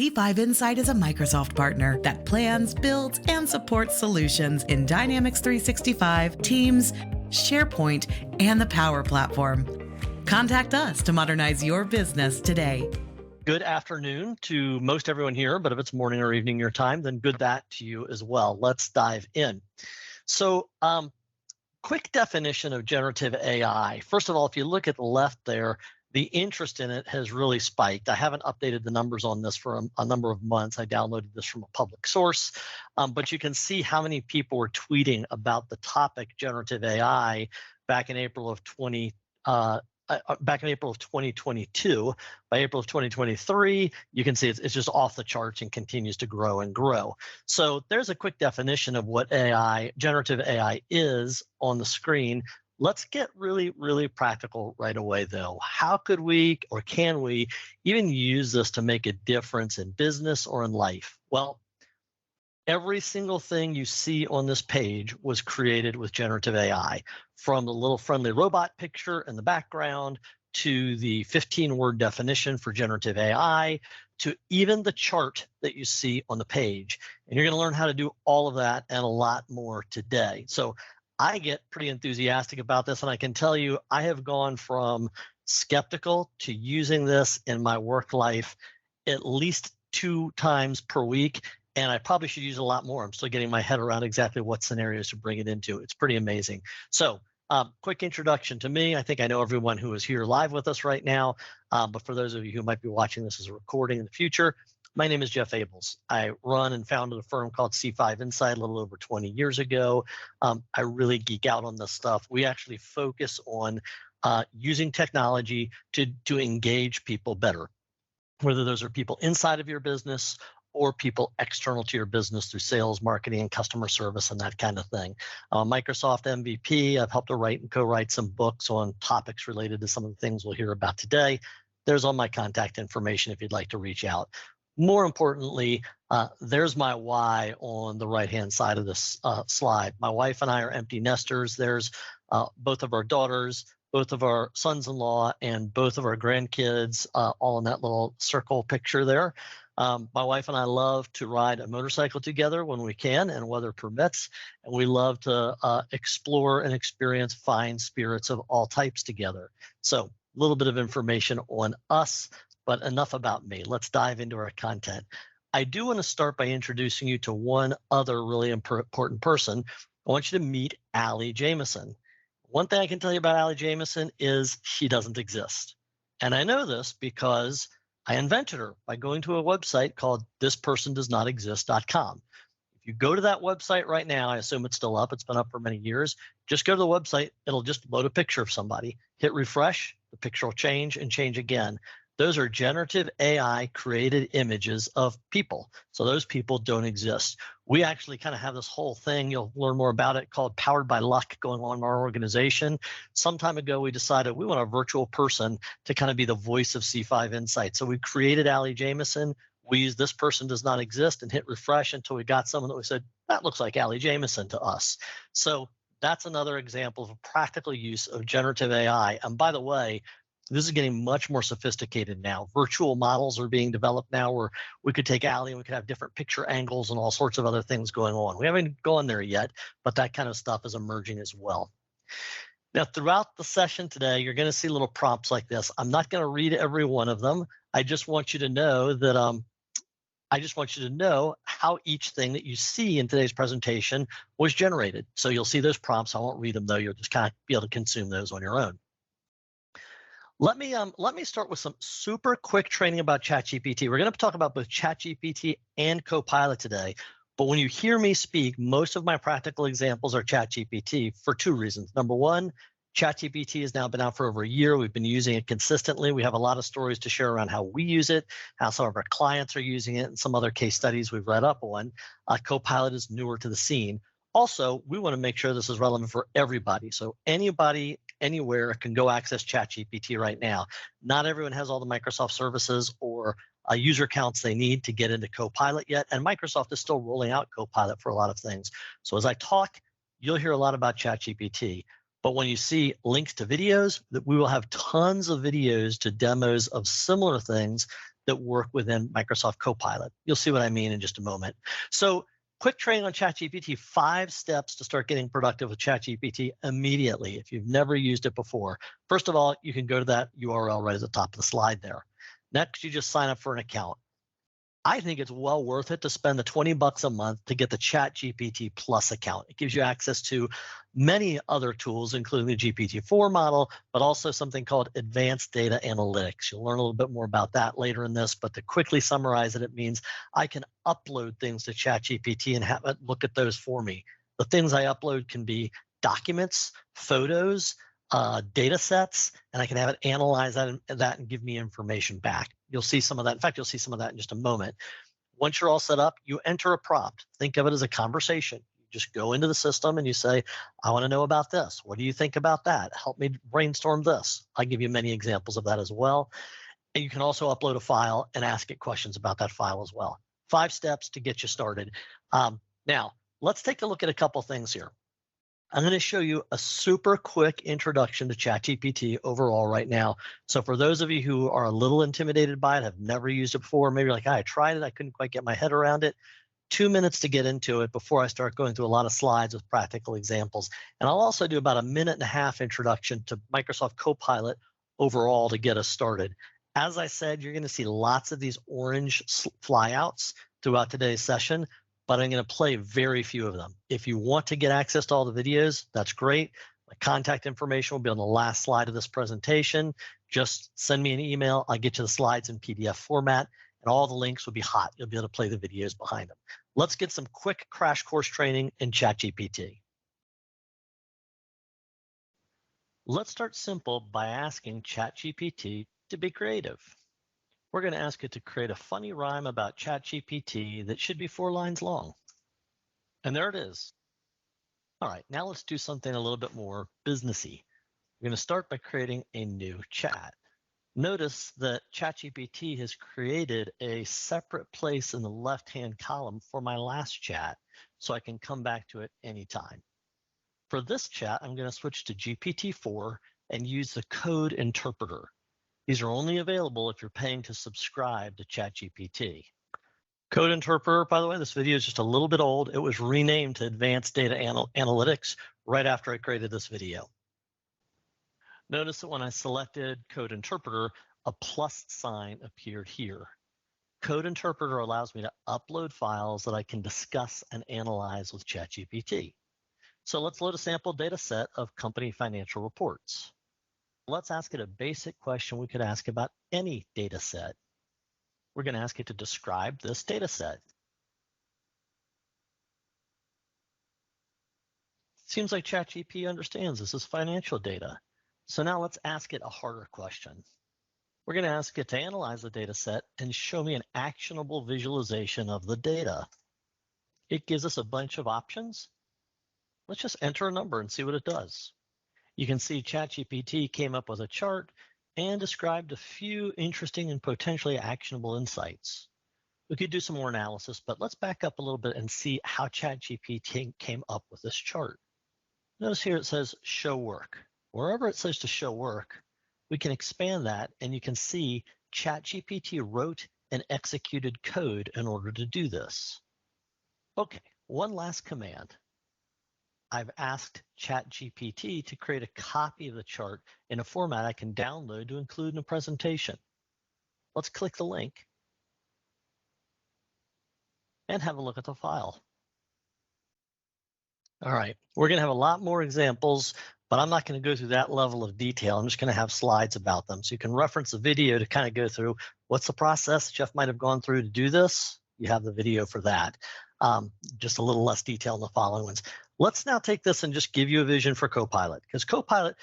C5 Insight is a Microsoft partner that plans, builds, and supports solutions in Dynamics 365, Teams, SharePoint, and the Power Platform. Contact us to modernize your business today. Good afternoon to most everyone here, but if it's morning or evening your time, then good that to you as well. Let's dive in. So, quick definition of generative AI. First of all, if you look at the left there, the interest in it has really spiked. I haven't updated the numbers on this for a number of months. I downloaded this from a public source, but you can see how many people were tweeting about the topic generative AI back in April of 2022. By April of 2023, you can see it's just off the charts and continues to grow and grow. So there's a quick definition of what generative AI is on the screen. Let's get really, really practical right away, though. How could we, or can we, even use this to make a difference in business or in life? Well, every single thing you see on this page was created with generative AI, from the little friendly robot picture in the background to the 15-word definition for generative AI, to even the chart that you see on the page. And you're going to learn how to do all of that and a lot more today. So I get pretty enthusiastic about this, and I can tell you I have gone from skeptical to using this in my work life at least 2 times per week, and I probably should use it a lot more. I'm still getting my head around exactly what scenarios to bring it into. It's pretty amazing. So quick introduction to me. I think I know everyone who is here live with us right now, but for those of you who might be watching this as a recording in the future, my name is Jeff Abels. I run and founded a firm called C5 Insight a little over 20 years ago. I really geek out on this stuff. We actually focus on using technology to engage people better, whether those are people inside of your business or people external to your business through sales, marketing, and customer service and that kind of thing. Microsoft MVP, I've helped to write and co-write some books on topics related to some of the things we'll hear about today. There's all my contact information if you'd like to reach out. More importantly, there's my why on the right-hand side of this slide. My wife and I are empty nesters. There's both of our daughters, both of our sons-in-law, and both of our grandkids, all in that little circle picture there. My wife and I love to ride a motorcycle together when we can and weather permits, and we love to explore and experience fine spirits of all types together. So a little bit of information on us, but enough about me. Let's dive into our content. I do want to start by introducing you to one other really important person. I want you to meet Allie Jameson. One thing I can tell you about Allie Jameson is she doesn't exist. And I know this because I invented her by going to a website called thispersondoesnotexist.com. If you go to that website right now, I assume it's still up, it's been up for many years, just go to the website, it'll just load a picture of somebody. Hit refresh, the picture will change and change again. Those are generative AI created images of people. So those people don't exist. We actually kind of have this whole thing, you'll learn more about it, called Powered by Luck going on in our organization. Some time ago, we decided we want a virtual person to kind of be the voice of C5 Insight. So we created Allie Jameson. We used This Person Does Not Exist and hit refresh until we got someone that we said, that looks like Allie Jameson to us. So that's another example of a practical use of generative AI. And by the way, this is getting much more sophisticated now. Virtual models are being developed now where we could take Allie and we could have different picture angles and all sorts of other things going on. We haven't gone there yet, but that kind of stuff is emerging as well. Now, throughout the session today, you're going to see little prompts like this. I'm not going to read every one of them. I just want you to know that how each thing that you see in today's presentation was generated. So you'll see those prompts. I won't read them though. You'll just kind of be able to consume those on your own. Let me start with some super quick training about ChatGPT. We're going to talk about both ChatGPT and Copilot today. But when you hear me speak, most of my practical examples are ChatGPT for 2 reasons. Number one, ChatGPT has now been out for over a year. We've been using it consistently. We have a lot of stories to share around how we use it, how some of our clients are using it, and some other case studies we've read up on. Copilot is newer to the scene. Also, we want to make sure this is relevant for everybody. So anybody, anywhere can go access ChatGPT right now. Not everyone has all the Microsoft services or user accounts they need to get into Copilot yet. And Microsoft is still rolling out Copilot for a lot of things. So as I talk, you'll hear a lot about ChatGPT. But when you see links to videos, that we will have tons of videos to demos of similar things that work within Microsoft Copilot. You'll see what I mean in just a moment. So quick training on ChatGPT, 5 steps to start getting productive with ChatGPT immediately if you've never used it before. First of all, you can go to that URL right at the top of the slide there. Next, you just sign up for an account. I think it's well worth it to spend the $20 a month to get the ChatGPT Plus account. It gives you access to many other tools, including the GPT-4 model, but also something called Advanced Data Analytics. You'll learn a little bit more about that later in this, but to quickly summarize it, it means I can upload things to ChatGPT and have it look at those for me. The things I upload can be documents, photos, data sets, and I can have it analyze that and give me information back. You'll see some of that. In fact, you'll see some of that in just a moment. Once you're all set up, you enter a prompt. Think of it as a conversation. You just go into the system and you say, I want to know about this. What do you think about that? Help me brainstorm this. I give you many examples of that as well. And you can also upload a file and ask it questions about that file as well. 5 steps to get you started. Now, let's take a look at a couple things here. I'm going to show you a super quick introduction to ChatGPT overall right now. So for those of you who are a little intimidated by it, have never used it before, maybe you're like, I tried it, I couldn't quite get my head around it. 2 minutes to get into it before I start going through a lot of slides with practical examples. And I'll also do about a 1.5 minute introduction to Microsoft Copilot overall to get us started. As I said, you're going to see lots of these orange flyouts throughout today's session, but I'm going to play very few of them. If you want to get access to all the videos, that's great. My contact information will be on the last slide of this presentation. Just send me an email. I'll get you the slides in PDF format, and all the links will be hot. You'll be able to play the videos behind them. Let's get some quick crash course training in ChatGPT. Let's start simple by asking ChatGPT to be creative. We're going to ask it to create a funny rhyme about ChatGPT that should be 4 lines long. And there it is. All right, now let's do something a little bit more businessy. We're going to start by creating a new chat. Notice that ChatGPT has created a separate place in the left-hand column for my last chat, so I can come back to it anytime. For this chat, I'm going to switch to GPT-4 and use the code interpreter. These are only available if you're paying to subscribe to ChatGPT. Code Interpreter, by the way, this video is just a little bit old. It was renamed to Advanced Data Analytics right after I created this video. Notice that when I selected Code Interpreter, a plus sign appeared here. Code Interpreter allows me to upload files that I can discuss and analyze with ChatGPT. So let's load a sample data set of company financial reports. Let's ask it a basic question we could ask about any data set. We're going to ask it to describe this data set. Seems like ChatGPT understands this is financial data. So now let's ask it a harder question. We're going to ask it to analyze the data set and show me an actionable visualization of the data. It gives us a bunch of options. Let's just enter a number and see what it does. You can see ChatGPT came up with a chart and described a few interesting and potentially actionable insights. We could do some more analysis, but let's back up a little bit and see how ChatGPT came up with this chart. Notice here it says show work. Wherever it says to show work, we can expand that and you can see ChatGPT wrote and executed code in order to do this. Okay, one last command. I've asked ChatGPT to create a copy of the chart in a format I can download to include in a presentation. Let's click the link and have a look at the file. All right, we're going to have a lot more examples, but I'm not going to go through that level of detail. I'm just going to have slides about them. So you can reference the video to kind of go through what's the process Jeff might have gone through to do this. You have the video for that. Just a little less detail in the following ones. Let's now take this and just give you a vision for Copilot, because Copilot,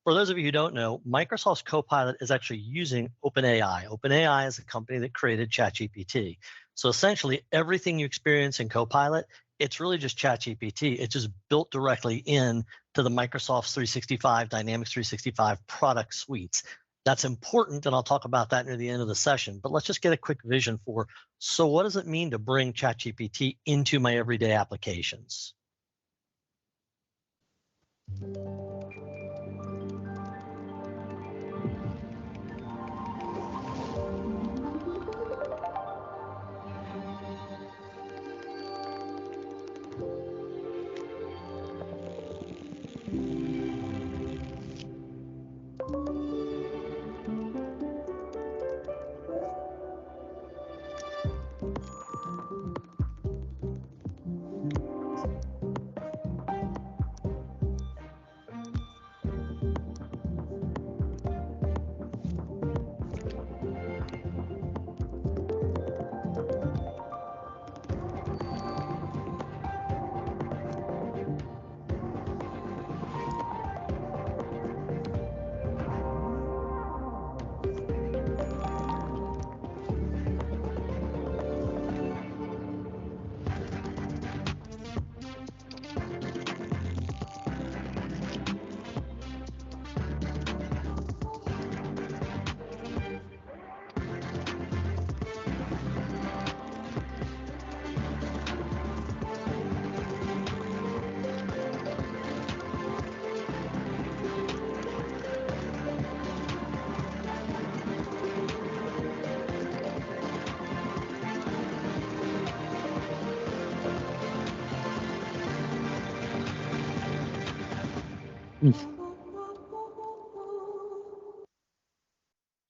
for those of you who don't know, Microsoft's Copilot is actually using OpenAI. OpenAI is a company that created ChatGPT. So essentially everything you experience in Copilot, it's really just ChatGPT. It's just built directly in to the Microsoft 365, Dynamics 365 product suites. That's important, and I'll talk about that near the end of the session, but let's just get a quick vision for, so what does it mean to bring ChatGPT into my everyday applications?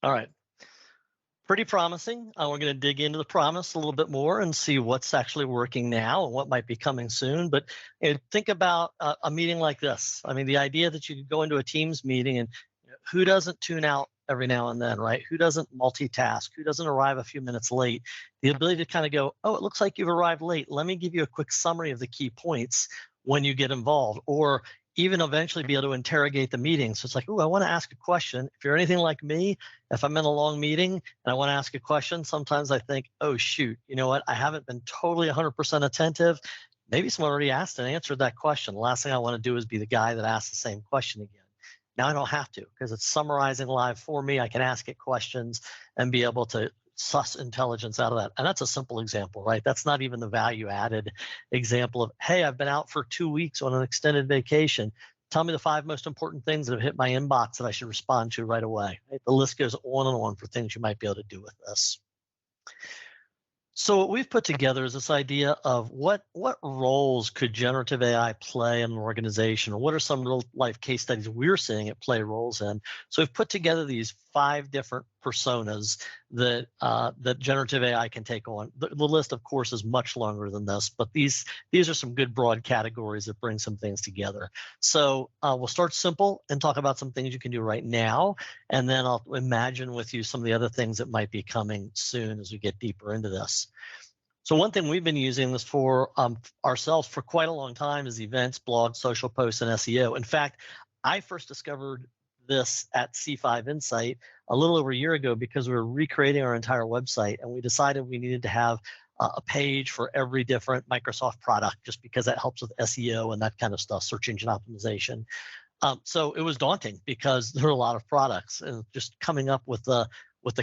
All right. Pretty promising. We're going to dig into the promise a little bit more and see what's actually working now and what might be coming soon. But think about a meeting like this. I mean, the idea that you could go into a Teams meeting and who doesn't tune out every now and then, right? Who doesn't multitask? Who doesn't arrive a few minutes late? The ability to kind of go, oh, it looks like you've arrived late. Let me give you a quick summary of the key points when you get involved, or even eventually be able to interrogate the meeting. So it's like, oh, I want to ask a question. If you're anything like me, if I'm in a long meeting and I want to ask a question, sometimes I think, oh, shoot, you know what? I haven't been totally 100% attentive. Maybe someone already asked and answered that question. The last thing I want to do is be the guy that asks the same question again. Now I don't have to, because it's summarizing live for me. I can ask it questions and be able to suss intelligence out of that. And that's a simple example, right? That's not even the value added example of, hey, I've been out for 2 weeks on an extended vacation. Tell me the 5 most important things that have hit my inbox that I should respond to right away. Right? The list goes on and on for things you might be able to do with this. So what we've put together is this idea of what roles could generative AI play in an organization, or what are some real life case studies we're seeing it play roles in. So we've put together these 5 different personas that that generative AI can take on. The list, of course, is much longer than this, but these are some good broad categories that bring some things together. So we'll start simple and talk about some things you can do right now, and then I'll imagine with you some of the other things that might be coming soon as we get deeper into this. So one thing we've been using this for ourselves for quite a long time is events, blogs, social posts, and SEO. In fact, I first discovered this at C5 Insight a little over a year ago because we were recreating our entire website, and we decided we needed to have a page for every different Microsoft product, just because that helps with SEO and that kind of stuff, search engine optimization. So it was daunting because there are a lot of products, and just coming up with the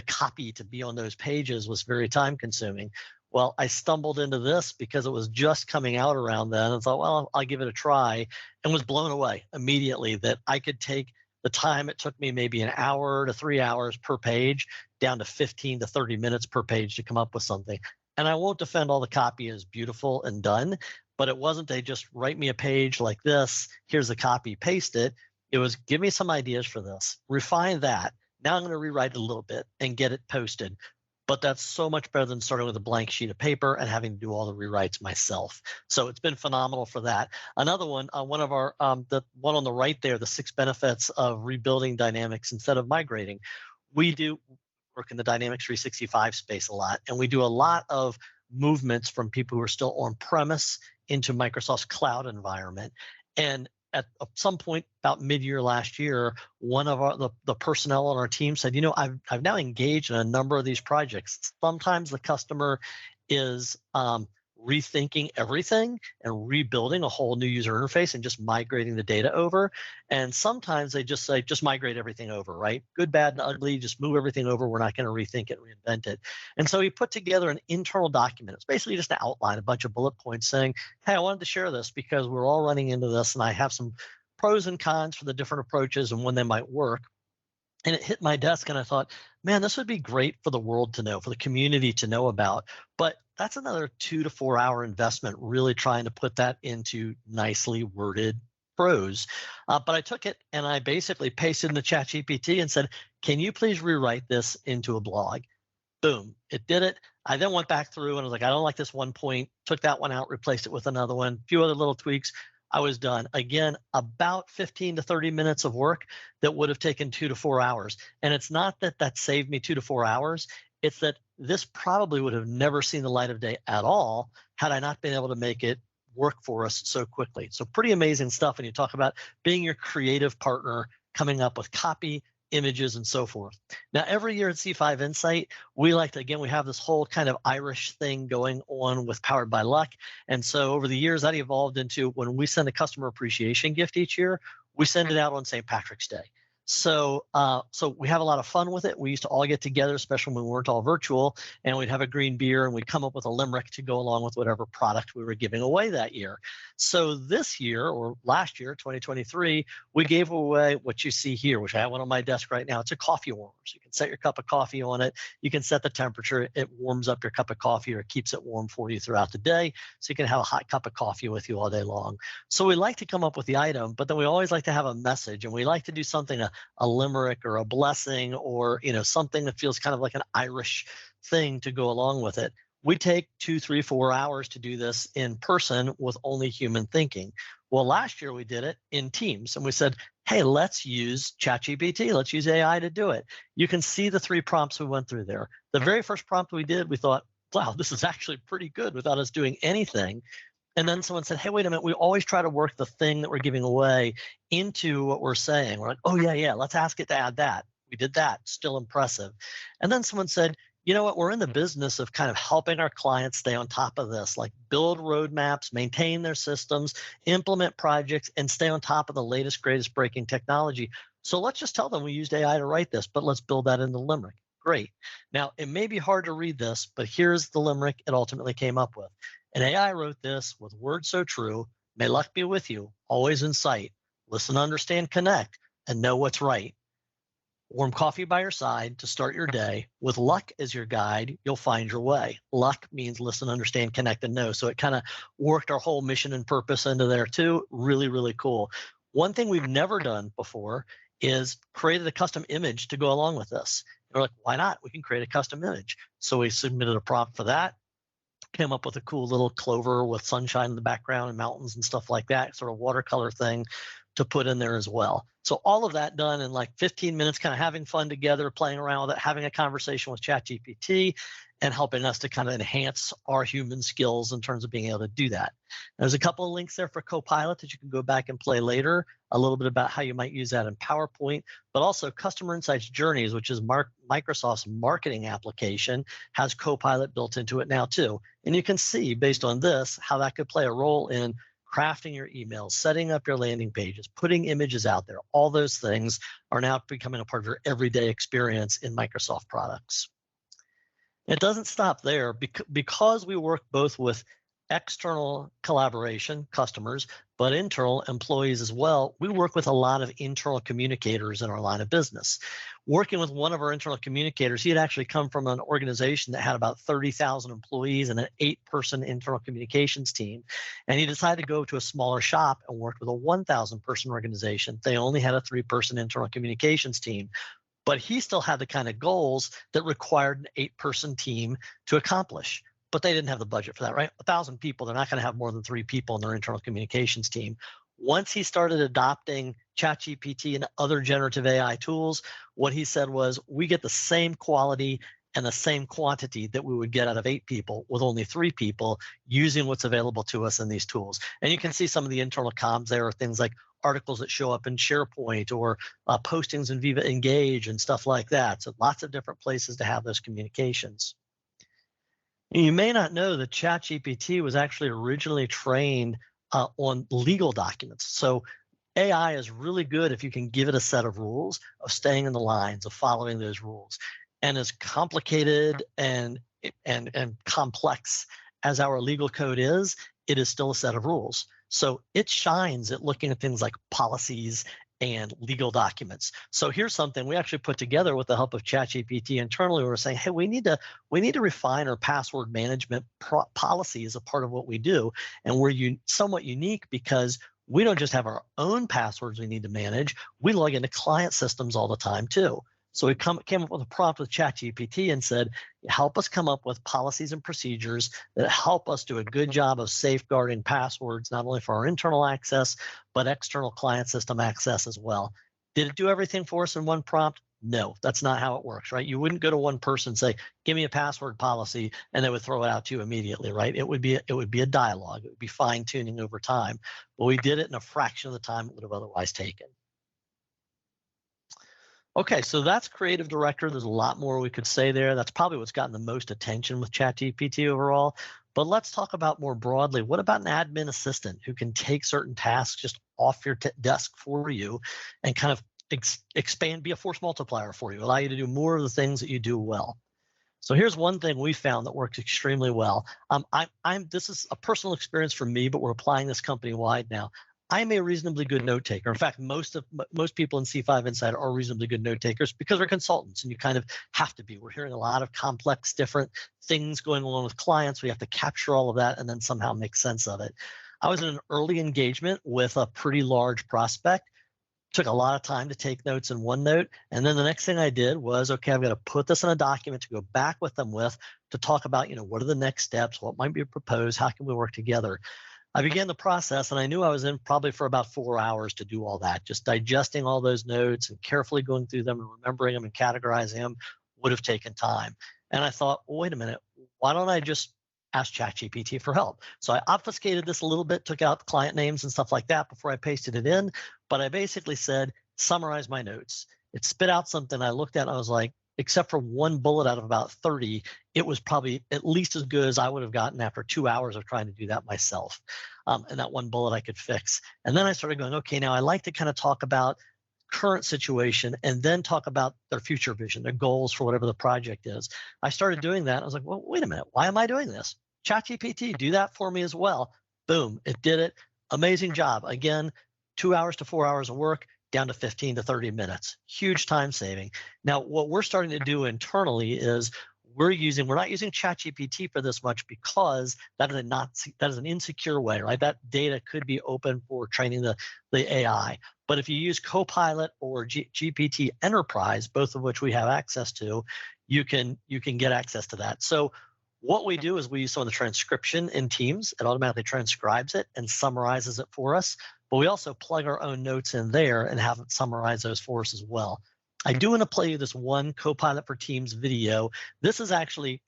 copy to be on those pages was very time consuming. Well, I stumbled into this because it was just coming out around then, and thought, well, I'll give it a try, and was blown away immediately that I could take the time it took me, maybe an hour to 3 hours per page, down to 15 to 30 minutes per page to come up with something. And I won't defend all the copy as beautiful and done, but it wasn't they just write me a page like this, here's the copy, paste it. It was give me some ideas for this, refine that. Now I'm going to rewrite it a little bit and get it posted. But that's so much better than starting with a blank sheet of paper and having to do all the rewrites myself. So it's been phenomenal for that. Another one, one of our, the one on the right there, the 6 benefits of rebuilding Dynamics instead of migrating. We do work in the Dynamics 365 space a lot, and we do a lot of movements from people who are still on premise into Microsoft's cloud environment. And at some point about mid-year last year, one of the personnel on our team said, you know, I've now engaged in a number of these projects. Sometimes the customer is rethinking everything and rebuilding a whole new user interface and just migrating the data over. And sometimes they just say, just migrate everything over, right? Good, bad, and ugly, just move everything over. We're not going to rethink it, reinvent it. And so he put together an internal document. It's basically just an outline, a bunch of bullet points saying, hey, I wanted to share this because we're all running into this, and I have some pros and cons for the different approaches and when they might work. And it hit my desk, and I thought, man, this would be great for the world to know, for the community to know about. But that's another 2 to 4 hour investment, really trying to put that into nicely worded prose. But I took it and I basically pasted in the ChatGPT and said, can you please rewrite this into a blog? Boom, it did it. I then went back through and was like, I don't like this one point, took that one out, replaced it with another one, a few other little tweaks. I was done. Again, about 15 to 30 minutes of work that would have taken 2 to 4 hours. And it's not that that saved me 2 to 4 hours. It's that this probably would have never seen the light of day at all had I not been able to make it work for us so quickly. So pretty amazing stuff. And you talk about being your creative partner, coming up with copy, images, and so forth. Now, every year at C5 Insight, we like to, again, we have this whole kind of Irish thing going on with Powered by Luck. And so over the years, that evolved into when we send a customer appreciation gift each year, we send it out on St. Patrick's Day. So we have a lot of fun with it. We used to all get together, especially when we weren't all virtual, and we'd have a green beer and we'd come up with a limerick to go along with whatever product we were giving away that year. So this year, or last year, 2023, we gave away what you see here, which I have one on my desk right now. It's a coffee warmer. So you can set your cup of coffee on it. You can set the temperature. It warms up your cup of coffee or keeps it warm for you throughout the day. So you can have a hot cup of coffee with you all day long. So we like to come up with the item, but then we always like to have a message, and we like to do something, a limerick or a blessing, or something that feels kind of like an Irish thing to go along with it. We take 2, 3, 4 hours to do this in person with only human thinking. Well, last year we did it in Teams, and we said, hey, let's use ChatGPT. Let's use AI to do it. You can see the 3 prompts we went through there. The very first prompt we did, we thought, wow, this is actually pretty good without us doing anything. And then someone said, hey, wait a minute, we always try to work the thing that we're giving away into what we're saying. We're like, oh, yeah, let's ask it to add that. We did that, still impressive. And then someone said, you know what, we're in the business of kind of helping our clients stay on top of this, like build roadmaps, maintain their systems, implement projects, and stay on top of the latest, greatest breaking technology. So let's just tell them we used AI to write this, but let's build that in the limerick. Great. Now, it may be hard to read this, but here's the limerick it ultimately came up with. And AI wrote this with words so true, may luck be with you, always in sight. Listen, understand, connect, and know what's right. Warm coffee by your side to start your day. With luck as your guide, you'll find your way. Luck means listen, understand, connect, and know. So it kind of worked our whole mission and purpose into there too. Really, really cool. One thing we've never done before is created a custom image to go along with this. We're like, why not? We can create a custom image. So we submitted a prompt for that. Came up with a cool little clover with sunshine in the background and mountains and stuff like that, sort of watercolor thing to put in there as well. So all of that done in like 15 minutes, kind of having fun together, playing around with it, having a conversation with ChatGPT, and helping us to kind of enhance our human skills in terms of being able to do that. There's a couple of links there for Copilot that you can go back and play later, a little bit about how you might use that in PowerPoint, but also Customer Insights Journeys, which is Microsoft's marketing application, has Copilot built into it now too. And you can see based on this, how that could play a role in crafting your emails, setting up your landing pages, putting images out there. All those things are now becoming a part of your everyday experience in Microsoft products. It doesn't stop there because we work both with external collaboration, customers, but internal employees as well. We work with a lot of internal communicators in our line of business. Working with one of our internal communicators, he had actually come from an organization that had about 30,000 employees and an 8-person internal communications team. And he decided to go to a smaller shop and work with a 1,000-person organization. They only had a 3-person internal communications team. But he still had the kind of goals that required an 8-person team to accomplish. But they didn't have the budget for that, right? 1,000 people, they're not going to have more than 3 people in their internal communications team. Once he started adopting ChatGPT and other generative AI tools, what he said was, we get the same quality and the same quantity that we would get out of 8 people with only 3 people using what's available to us in these tools. And you can see some of the internal comms there are things like articles that show up in SharePoint or postings in Viva Engage and stuff like that. So lots of different places to have those communications. And you may not know that ChatGPT was actually originally trained on legal documents. So AI is really good if you can give it a set of rules of staying in the lines, of following those rules. And as complicated and complex as our legal code is, it is still a set of rules. So it shines at looking at things like policies and legal documents. So here's something we actually put together with the help of ChatGPT internally. We're saying, hey, we need to refine our password management policy as a part of what we do. And we're somewhat unique because we don't just have our own passwords we need to manage. We log into client systems all the time too. So we came up with a prompt with ChatGPT and said, help us come up with policies and procedures that help us do a good job of safeguarding passwords, not only for our internal access, but external client system access as well. Did it do everything for us in one prompt? No, that's not how it works, right? You wouldn't go to one person and say, give me a password policy, and they would throw it out to you immediately, right? It would be a dialogue. It would be fine tuning over time, but we did it in a fraction of the time it would have otherwise taken. Okay, so that's Creative Director. There's a lot more we could say there. That's probably what's gotten the most attention with ChatGPT overall. But let's talk about more broadly, what about an admin assistant who can take certain tasks just off your desk for you and kind of expand, be a force multiplier for you, allow you to do more of the things that you do well? So here's one thing we found that works extremely well. This is a personal experience for me, but we're applying this company-wide now. I'm a reasonably good note taker. In fact, most people in C5 Insider are reasonably good note takers because we're consultants, and you kind of have to be. We're hearing a lot of complex, different things going on with clients. We have to capture all of that and then somehow make sense of it. I was in an early engagement with a pretty large prospect. Took a lot of time to take notes in OneNote, and then the next thing I did was, okay, I've got to put this in a document to go back with them with to talk about, what are the next steps, what might be proposed, how can we work together. I began the process, and I knew I was in probably for about 4 hours to do all that. Just digesting all those notes and carefully going through them and remembering them and categorizing them would have taken time. And I thought, well, wait a minute, why don't I just ask ChatGPT for help? So I obfuscated this a little bit, took out client names and stuff like that before I pasted it in. But I basically said, summarize my notes. It spit out something I looked at and I was like, except for one bullet out of about 30, it was probably at least as good as I would have gotten after 2 hours of trying to do that myself. And that one bullet I could fix. And then I started going, okay, now I like to kind of talk about current situation and then talk about their future vision, their goals for whatever the project is. I started doing that. I was like, well, wait a minute, why am I doing this? ChatGPT, do that for me as well. Boom, it did it. Amazing job. Again, 2 hours to 4 hours of work, down to 15 to 30 minutes. Huge time saving. Now, what we're starting to do internally is we're not using ChatGPT for this much because that is an insecure way, right? That data could be open for training the AI. But if you use Copilot or GPT Enterprise, both of which we have access to, you can get access to that. So what we do is we use some of the transcription in Teams. It automatically transcribes it and summarizes it for us. But we also plug our own notes in there and have it summarize those for us as well. I do want to play you this one Copilot for Teams video. This is actually,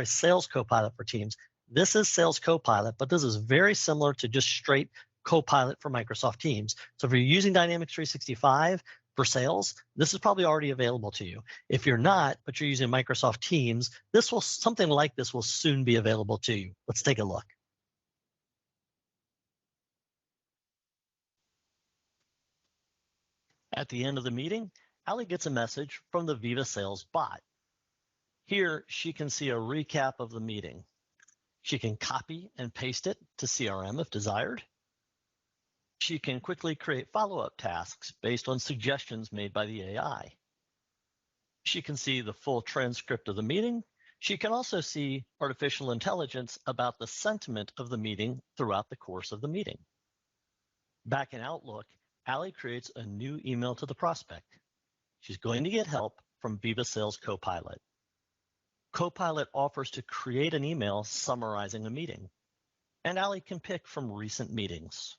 Sales Copilot for Teams. This is Sales Copilot, but this is very similar to just straight Copilot for Microsoft Teams. So if you're using Dynamics 365 for sales, this is probably already available to you. If you're not, but you're using Microsoft Teams, something like this will soon be available to you. Let's take a look. At the end of the meeting, Allie gets a message from the Viva Sales bot. Here, she can see a recap of the meeting. She can copy and paste it to CRM if desired. She can quickly create follow-up tasks based on suggestions made by the AI. She can see the full transcript of the meeting. She can also see artificial intelligence about the sentiment of the meeting throughout the course of the meeting. Back in Outlook, Allie creates a new email to the prospect. She's going to get help from Viva Sales Copilot. Copilot offers to create an email summarizing a meeting, and Allie can pick from recent meetings.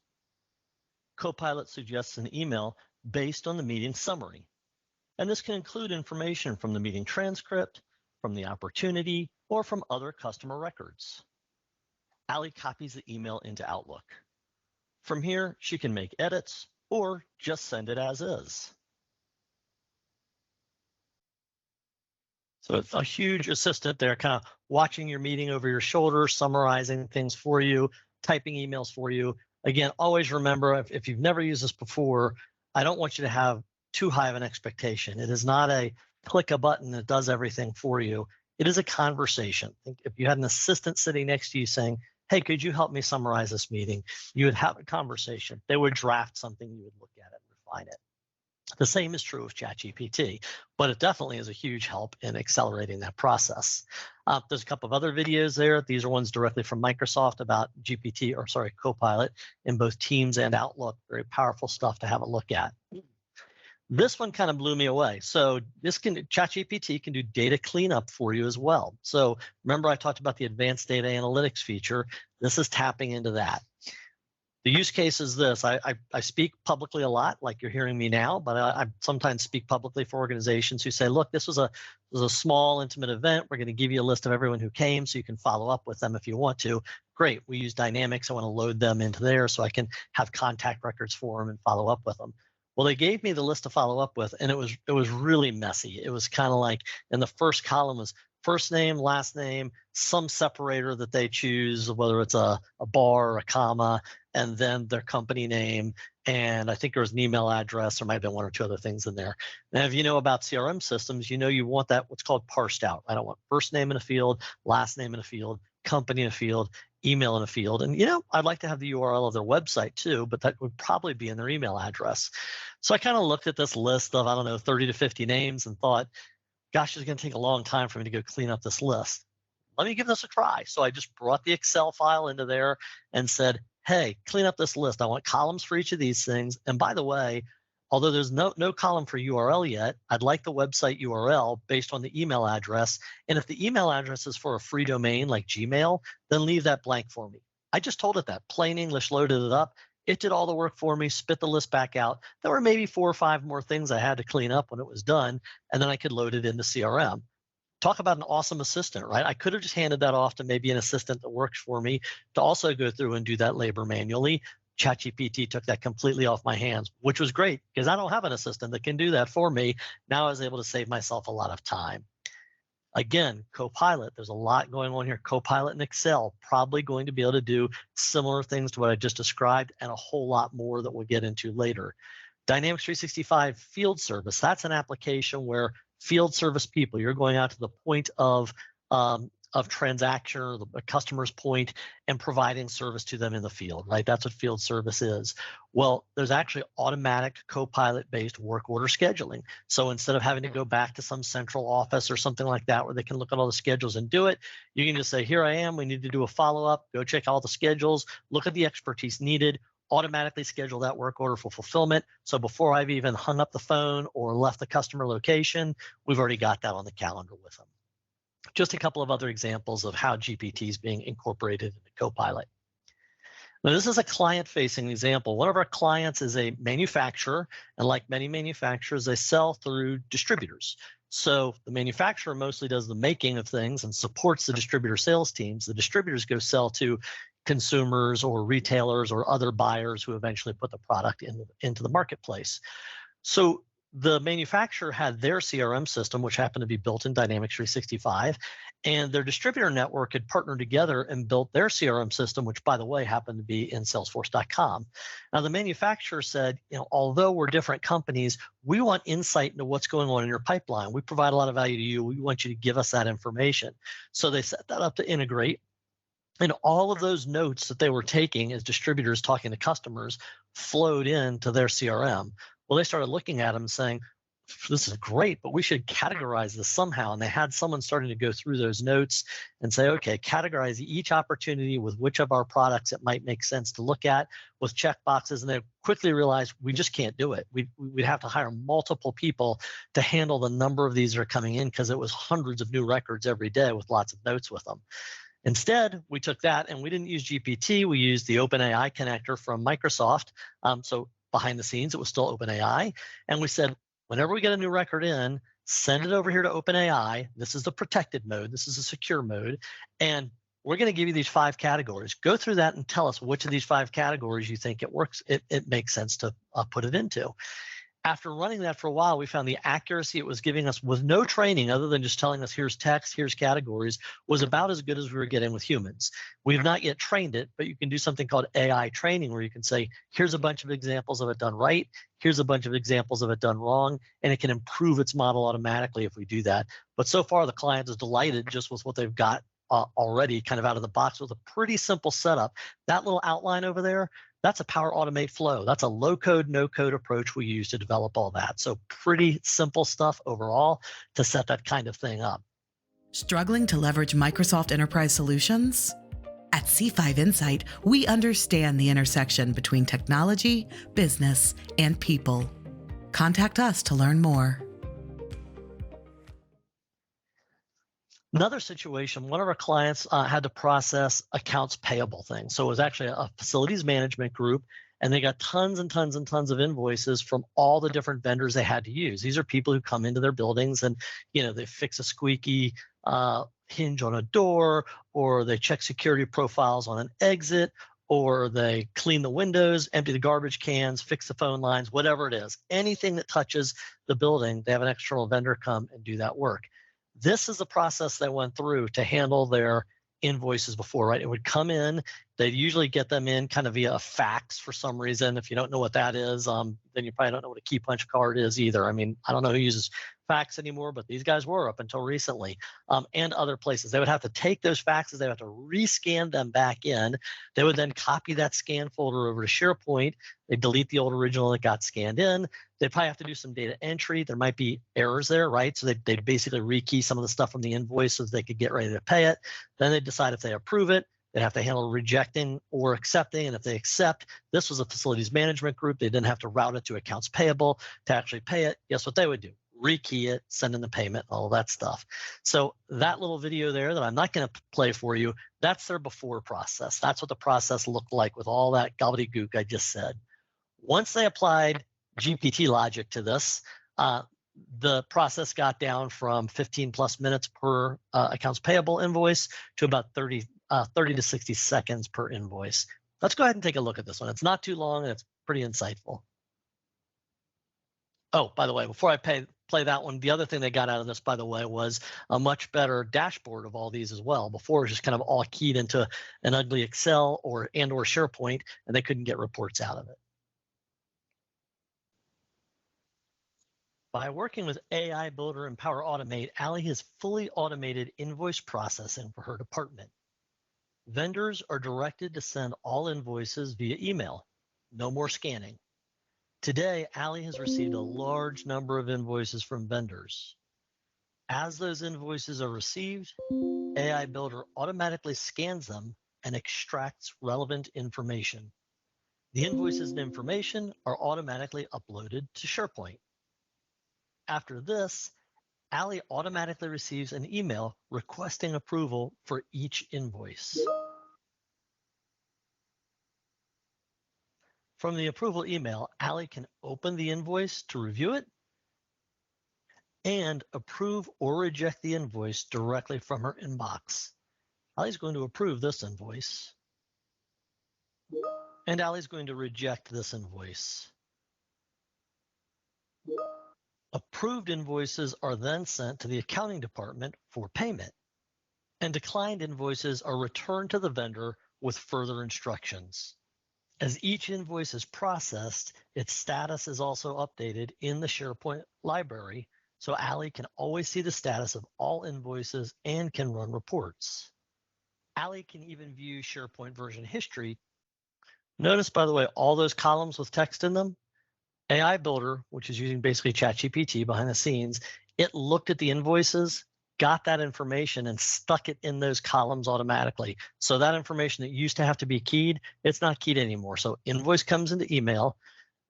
Copilot suggests an email based on the meeting summary, and this can include information from the meeting transcript, from the opportunity, or from other customer records. Allie copies the email into Outlook. From here, she can make edits or just send it as is. So it's a huge assistant there, kind of watching your meeting over your shoulder, summarizing things for you, typing emails for you. Again, always remember, if you've never used this before, I don't want you to have too high of an expectation. It is not a click a button that does everything for you. It is a conversation. If you had an assistant sitting next to you saying, hey, could you help me summarize this meeting? You would have a conversation. They would draft something, you would look at it and refine it. The same is true of ChatGPT, but it definitely is a huge help in accelerating that process. There's a couple of other videos there. These are ones directly from Microsoft about Copilot in both Teams and Outlook. Very powerful stuff to have a look at. This one kind of blew me away. So ChatGPT can do data cleanup for you as well. So remember I talked about the advanced data analytics feature. This is tapping into that. The use case is this. I speak publicly a lot, like you're hearing me now, but I sometimes speak publicly for organizations who say, look, this was a small, intimate event. We're going to give you a list of everyone who came so you can follow up with them if you want to. Great. We use Dynamics. I want to load them into there so I can have contact records for them and follow up with them. Well, they gave me the list to follow up with, and it was really messy. It was kind of like, in the first column was first name, last name, some separator that they choose, whether it's a bar or a comma, and then their company name. And I think there was an email address. There might have been one or two other things in there. And if you know about CRM systems, you know you want that what's called parsed out. I don't want first name in a field, last name in a field, company in a field, email in a field. And, I'd like to have the URL of their website too, but that would probably be in their email address. So I kind of looked at this list of, 30 to 50 names and thought, gosh, it's going to take a long time for me to go clean up this list. Let me give this a try. So I just brought the Excel file into there and said, hey, clean up this list. I want columns for each of these things. And by the way, although there's no column for URL yet, I'd like the website URL based on the email address. And if the email address is for a free domain like Gmail, then leave that blank for me. I just told it that. Plain English, loaded it up. It did all the work for me, spit the list back out. There were maybe 4 or 5 more things I had to clean up when it was done, and then I could load it into CRM. Talk about an awesome assistant, right? I could have just handed that off to maybe an assistant that works for me to also go through and do that labor manually. ChatGPT took that completely off my hands, which was great because I don't have an assistant that can do that for me. Now I was able to save myself a lot of time. Again, Copilot, there's a lot going on here. Copilot and Excel probably going to be able to do similar things to what I just described and a whole lot more that we'll get into later. Dynamics 365 Field Service, that's an application where field service people, you're going out to the point of transaction or the customer's point and providing service to them in the field, right? That's what field service is. Well, there's actually automatic Copilot-based work order scheduling. So instead of having to go back to some central office or something like that where they can look at all the schedules and do it, you can just say, here I am, we need to do a follow-up, go check all the schedules, look at the expertise needed, automatically schedule that work order for fulfillment. So before I've even hung up the phone or left the customer location, we've already got that on the calendar with them. Just a couple of other examples of how GPT is being incorporated into Copilot. Now, this is a client-facing example. One of our clients is a manufacturer, and like many manufacturers, they sell through distributors. So the manufacturer mostly does the making of things and supports the distributor sales teams. The distributors go sell to consumers or retailers or other buyers who eventually put the product into the marketplace. So the manufacturer had their CRM system, which happened to be built in Dynamics 365, and their distributor network had partnered together and built their CRM system, which, by the way, happened to be in Salesforce.com. Now, the manufacturer said, although we're different companies, we want insight into what's going on in your pipeline. We provide a lot of value to you. We want you to give us that information. So they set that up to integrate. And all of those notes that they were taking as distributors talking to customers flowed into their CRM. Well, they started looking at them and saying, this is great, but we should categorize this somehow. And they had someone starting to go through those notes and say, okay, categorize each opportunity with which of our products it might make sense to look at with check boxes. And they quickly realized we just can't do it. We'd have to hire multiple people to handle the number of these that are coming in because it was hundreds of new records every day with lots of notes with them. Instead, we took that and we didn't use GPT. We used the OpenAI connector from Microsoft. So behind the scenes, it was still OpenAI. And we said, whenever we get a new record in, send it over here to OpenAI. This is the protected mode. This is a secure mode. And we're going to give you these 5 categories. Go through that and tell us which of these 5 categories you think it works. It makes sense to put it into. After running that for a while, we found the accuracy it was giving us with no training other than just telling us here's text, here's categories, was about as good as we were getting with humans. We've not yet trained it, but you can do something called AI training where you can say, here's a bunch of examples of it done right, here's a bunch of examples of it done wrong, and it can improve its model automatically if we do that. But so far, the client is delighted just with what they've got already kind of out of the box with a pretty simple setup. That little outline over there, that's a Power Automate flow. That's a low-code, no-code approach we use to develop all that. So pretty simple stuff overall to set that kind of thing up. Struggling to leverage Microsoft Enterprise solutions? At C5 Insight, we understand the intersection between technology, business, and people. Contact us to learn more. Another situation, one of our clients had to process accounts payable things. So it was actually a facilities management group, and they got tons and tons and tons of invoices from all the different vendors they had to use. These are people who come into their buildings and, they fix a squeaky hinge on a door, or they check security profiles on an exit, or they clean the windows, empty the garbage cans, fix the phone lines, whatever it is. Anything that touches the building, they have an external vendor come and do that work. This is the process they went through to handle their invoices before, right? It would come in. They'd usually get them in kind of via a fax for some reason. If you don't know what that is, then you probably don't know what a key punch card is either. I mean, I don't know who uses fax anymore, but these guys were up until recently, and other places. They would have to take those faxes, they would have to rescan them back in. They would then copy that scan folder over to SharePoint. They delete the old original that got scanned in. They'd probably have to do some data entry. There might be errors there, right? So they'd basically rekey some of the stuff from the invoice so they could get ready to pay it. Then they'd decide if they approve it. They'd have to handle rejecting or accepting. And if they accept, this was a facilities management group. They didn't have to route it to accounts payable to actually pay it. Guess what they would do? Rekey it, send in the payment, all of that stuff. So that little video there that I'm not going to play for you, that's their before process. That's what the process looked like with all that gobbledygook I just said. Once they applied GPT logic to this, the process got down from 15 plus minutes per accounts payable invoice to about 30 to 60 seconds per invoice. Let's go ahead and take a look at this one. It's not too long and it's pretty insightful. Oh, by the way, before I play that one, the other thing they got out of this, by the way, was a much better dashboard of all these as well. Before, it was just kind of all keyed into an ugly Excel or SharePoint, and they couldn't get reports out of it. By working with AI Builder and Power Automate, Allie has fully automated invoice processing for her department. Vendors are directed to send all invoices via email. No more scanning. Today, Allie has received a large number of invoices from vendors. As those invoices are received, AI Builder automatically scans them and extracts relevant information. The invoices and information are automatically uploaded to SharePoint. After this, Allie automatically receives an email requesting approval for each invoice. From the approval email, Allie can open the invoice to review it and approve or reject the invoice directly from her inbox. Allie's going to approve this invoice, and Allie's going to reject this invoice. Approved invoices are then sent to the accounting department for payment, and declined invoices are returned to the vendor with further instructions. As each invoice is processed, its status is also updated in the SharePoint library, so Allie can always see the status of all invoices and can run reports. Allie can even view SharePoint version history. Notice, by the way, all those columns with text in them, AI Builder, which is using basically ChatGPT behind the scenes, it looked at the invoices, got that information and stuck it in those columns automatically. So that information that used to have to be keyed, it's not keyed anymore. So invoice comes into email,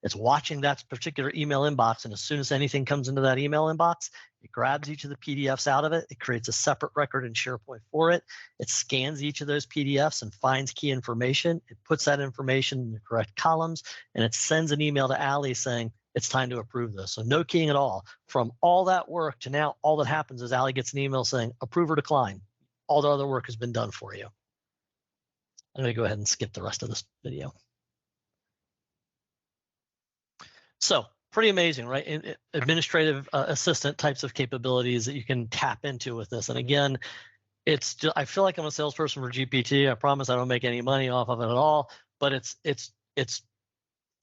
it's watching that particular email inbox, and as soon as anything comes into that email inbox, it grabs each of the PDFs out of it, it creates a separate record in SharePoint for it, it scans each of those PDFs and finds key information, it puts that information in the correct columns, and it sends an email to Allie saying, it's time to approve this. So no keying at all. From all that work to now, all that happens is Allie gets an email saying, approve or decline. All the other work has been done for you. I'm going to go ahead and skip the rest of this video. So pretty amazing, right? Administrative assistant types of capabilities that you can tap into with this. And again, it's just, I feel like I'm a salesperson for GPT. I promise I don't make any money off of it at all, but it's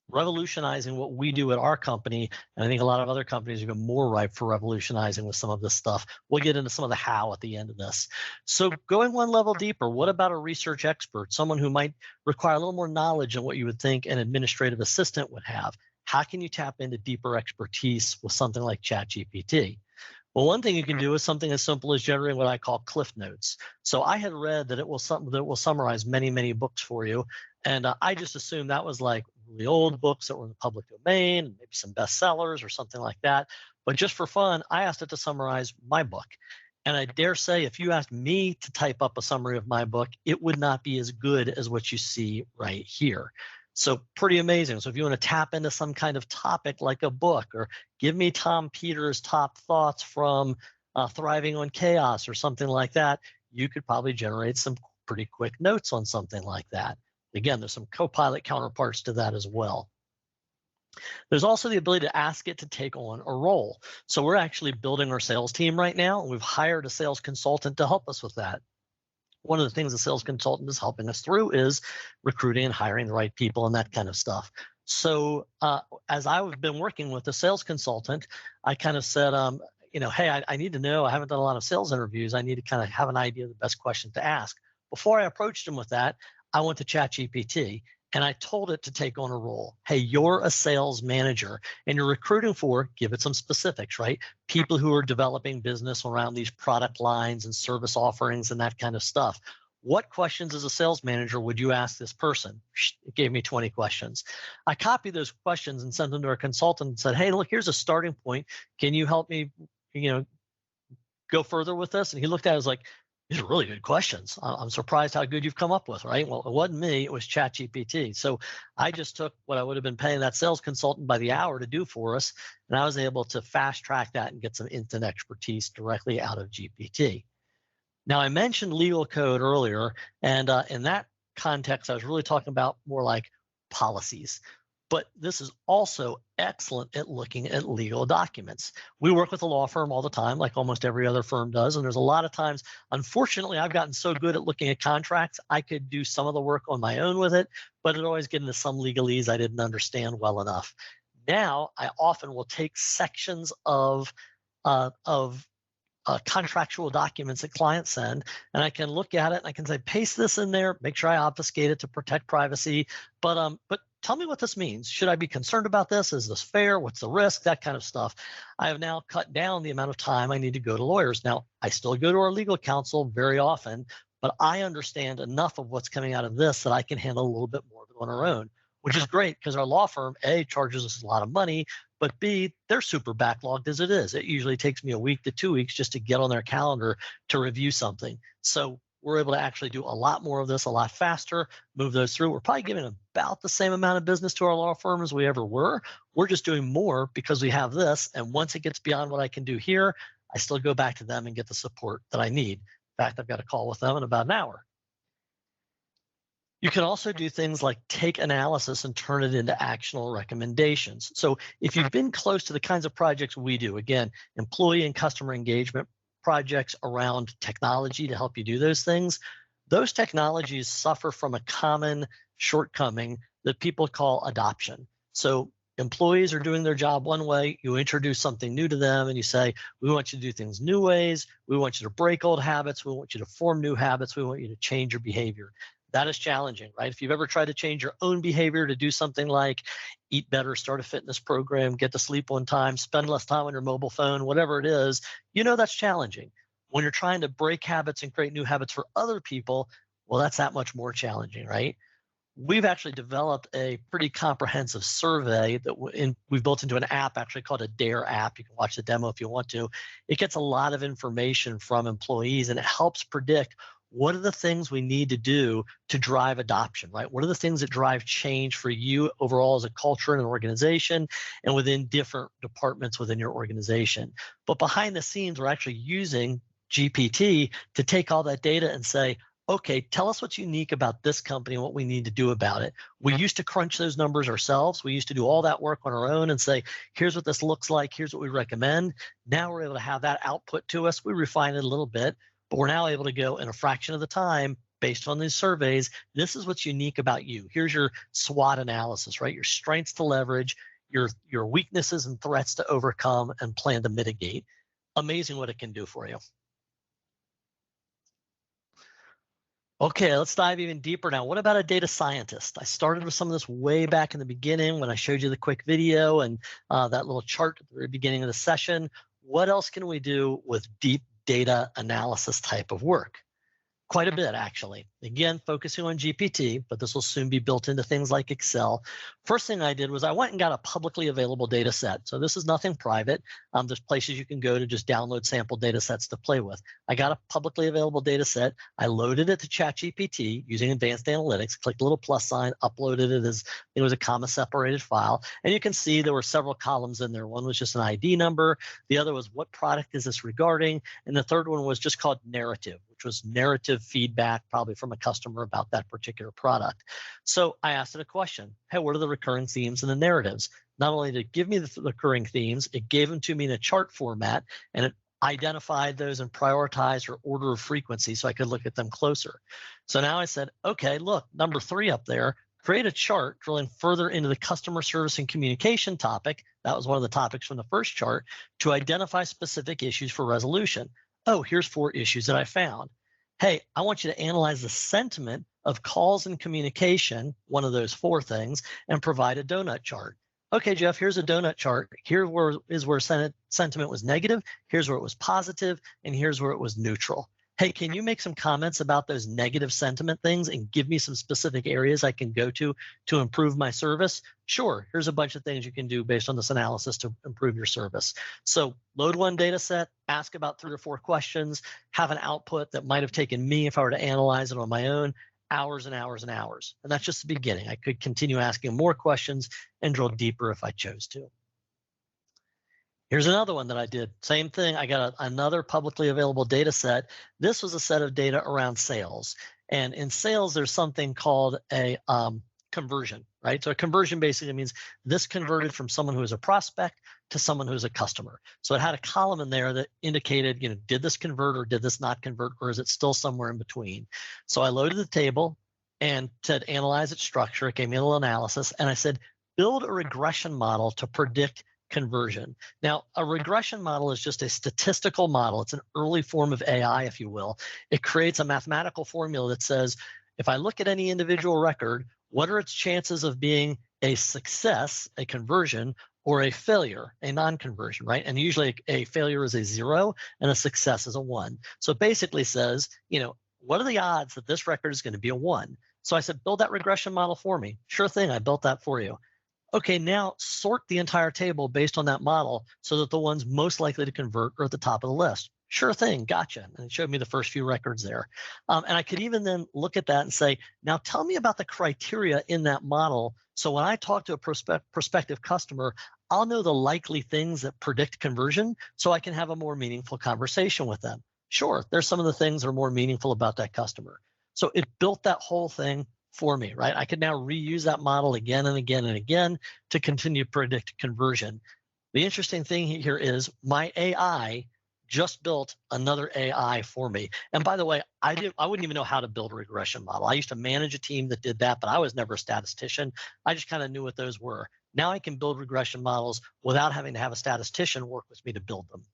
revolutionizing what we do at our company. And I think a lot of other companies are even more ripe for revolutionizing with some of this stuff. We'll get into some of the how at the end of this. So going one level deeper, what about a research expert, someone who might require a little more knowledge than what you would think an administrative assistant would have? How can you tap into deeper expertise with something like ChatGPT? Well, one thing you can do is something as simple as generating what I call Cliff Notes. So I had read that it will summarize many, many books for you. And I just assumed that was like really old books that were in the public domain, and maybe some bestsellers or something like that. But just for fun, I asked it to summarize my book. And I dare say, if you asked me to type up a summary of my book, it would not be as good as what you see right here. So pretty amazing. So if you want to tap into some kind of topic like a book, or give me Tom Peters' top thoughts from Thriving on Chaos or something like that, you could probably generate some pretty quick notes on something like that. Again, there's some Copilot counterparts to that as well. There's also the ability to ask it to take on a role. So we're actually building our sales team right now. We've hired a sales consultant to help us with that. One of the things the sales consultant is helping us through is recruiting and hiring the right people and that kind of stuff. So as I've been working with the sales consultant, I kind of said, hey, I need to know, I haven't done a lot of sales interviews. I need to kind of have an idea of the best question to ask. Before I approached him with that, I went to ChatGPT and I told it to take on a role. Hey, you're a sales manager and you're recruiting for, give it some specifics, right? People who are developing business around these product lines and service offerings and that kind of stuff. What questions as a sales manager would you ask this person? It gave me 20 questions. I copied those questions and sent them to our consultant and said, hey, look, here's a starting point. Can you help me, go further with this? And he looked at it and was like, these are really good questions. I'm surprised how good you've come up with, right? Well, it wasn't me, it was ChatGPT. So I just took what I would have been paying that sales consultant by the hour to do for us, and I was able to fast track that and get some instant expertise directly out of GPT. Now, I mentioned legal code earlier, and in that context, I was really talking about more like policies. But this is also excellent at looking at legal documents. We work with a law firm all the time, like almost every other firm does. And there's a lot of times, unfortunately, I've gotten so good at looking at contracts, I could do some of the work on my own with it, but it always get into some legalese I didn't understand well enough. Now, I often will take sections of contractual documents that clients send, and I can look at it and I can say, paste this in there, make sure I obfuscate it to protect privacy. But tell me what this means. Should I be concerned about this? Is this fair? What's the risk? That kind of stuff. I have now cut down the amount of time I need to go to lawyers. Now, I still go to our legal counsel very often, but I understand enough of what's coming out of this that I can handle a little bit more of it on our own, which is great because our law firm, A, charges us a lot of money, but B, they're super backlogged as it is. It usually takes me a week to 2 weeks just to get on their calendar to review something. So we're able to actually do a lot more of this a lot faster, move those through. We're probably giving about the same amount of business to our law firm as we ever were. We're just doing more because we have this. And once it gets beyond what I can do here, I still go back to them and get the support that I need. In fact, I've got a call with them in about an hour. You can also do things like take analysis and turn it into actionable recommendations. So if you've been close to the kinds of projects we do, again, employee and customer engagement projects around technology to help you do those things, those technologies suffer from a common shortcoming that people call adoption. So employees are doing their job one way, you introduce something new to them and you say, we want you to do things new ways, we want you to break old habits, we want you to form new habits, we want you to change your behavior. That is challenging, right? If you've ever tried to change your own behavior to do something like eat better, start a fitness program, get to sleep on time, spend less time on your mobile phone, whatever it is, that's challenging. When you're trying to break habits and create new habits for other people, well, that's that much more challenging, right? We've actually developed a pretty comprehensive survey that we've built into an app actually called a DARE app. You can watch the demo if you want to. It gets a lot of information from employees and it helps predict what are the things we need to do to drive adoption, right? What are the things that drive change for you overall as a culture and an organization and within different departments within your organization? But behind the scenes, we're actually using GPT to take all that data and say, okay, tell us what's unique about this company and what we need to do about it. We used to crunch those numbers ourselves. We used to do all that work on our own and say, here's what this looks like. Here's what we recommend. Now we're able to have that output to us. We refine it a little bit, but we're now able to go in a fraction of the time based on these surveys. This is what's unique about you. Here's your SWOT analysis, right? Your strengths to leverage, your weaknesses and threats to overcome and plan to mitigate. Amazing what it can do for you. Okay, let's dive even deeper now. What about a data scientist? I started with some of this way back in the beginning when I showed you the quick video and that little chart at the very beginning of the session. What else can we do with deep data analysis type of work? Quite a bit, actually. again, focusing on GPT, but this will soon be built into things like Excel. First thing I did was I went and got a publicly available data set. So this is nothing private. There's places you can go to just download sample data sets to play with. I got a publicly available data set. I loaded it to ChatGPT using advanced analytics, clicked a little plus sign, uploaded it as it was a comma separated file. And you can see there were several columns in there. One was just an ID number. The other was what product is this regarding? And the third one was just called narrative, which was narrative feedback, probably from a customer about that particular product. So I asked it a question. Hey, what are the recurring themes and the narratives? Not only did it give me the recurring themes, it gave them to me in a chart format, and it identified those and prioritized or order of frequency so I could look at them closer. So now I said, okay, look, number 3 up there, create a chart drilling further into the customer service and communication topic. That was one of the topics from the first chart, to identify specific issues for resolution. Oh, here's 4 issues that I found. Hey, I want you to analyze the sentiment of calls and communication, one of those 4 things, and provide a donut chart. Okay, Jeff, here's a donut chart. Here is where sentiment was negative, here's where it was positive, and here's where it was neutral. Hey, can you make some comments about those negative sentiment things and give me some specific areas I can go to improve my service? Sure, here's a bunch of things you can do based on this analysis to improve your service. So load one data set, ask about 3 or 4 questions, have an output that might have taken me, if I were to analyze it on my own, hours and hours and hours. And that's just the beginning. I could continue asking more questions and drill deeper if I chose to. Here's another one that I did. Same thing. I got another publicly available data set. This was a set of data around sales. And in sales, there's something called a conversion, right? So a conversion basically means this converted from someone who is a prospect to someone who's a customer. So it had a column in there that indicated, did this convert or did this not convert, or is it still somewhere in between? So I loaded the table and said, analyze its structure. It gave me a little analysis. And I said, build a regression model to predict conversion. Now, a regression model is just a statistical model. It's an early form of AI, if you will. It creates a mathematical formula that says, if I look at any individual record, what are its chances of being a success, a conversion, or a failure, a non-conversion, right? And usually a failure is a 0 and a success is a 1. So it basically says, what are the odds that this record is going to be a 1? So I said, build that regression model for me. Sure thing, I built that for you. Okay, now sort the entire table based on that model so that the ones most likely to convert are at the top of the list. Sure thing, gotcha. And it showed me the first few records there. And I could even then look at that and say, now tell me about the criteria in that model. So when I talk to a prospective customer, I'll know the likely things that predict conversion so I can have a more meaningful conversation with them. Sure, there's some of the things that are more meaningful about that customer. So it built that whole thing for me, right? I could now reuse that model again and again and again to continue to predict conversion. The interesting thing here is my AI just built another AI for me. And by the way, I wouldn't even know how to build a regression model. I used to manage a team that did that, but I was never a statistician. I just kind of knew what those were. Now I can build regression models without having to have a statistician work with me to build them.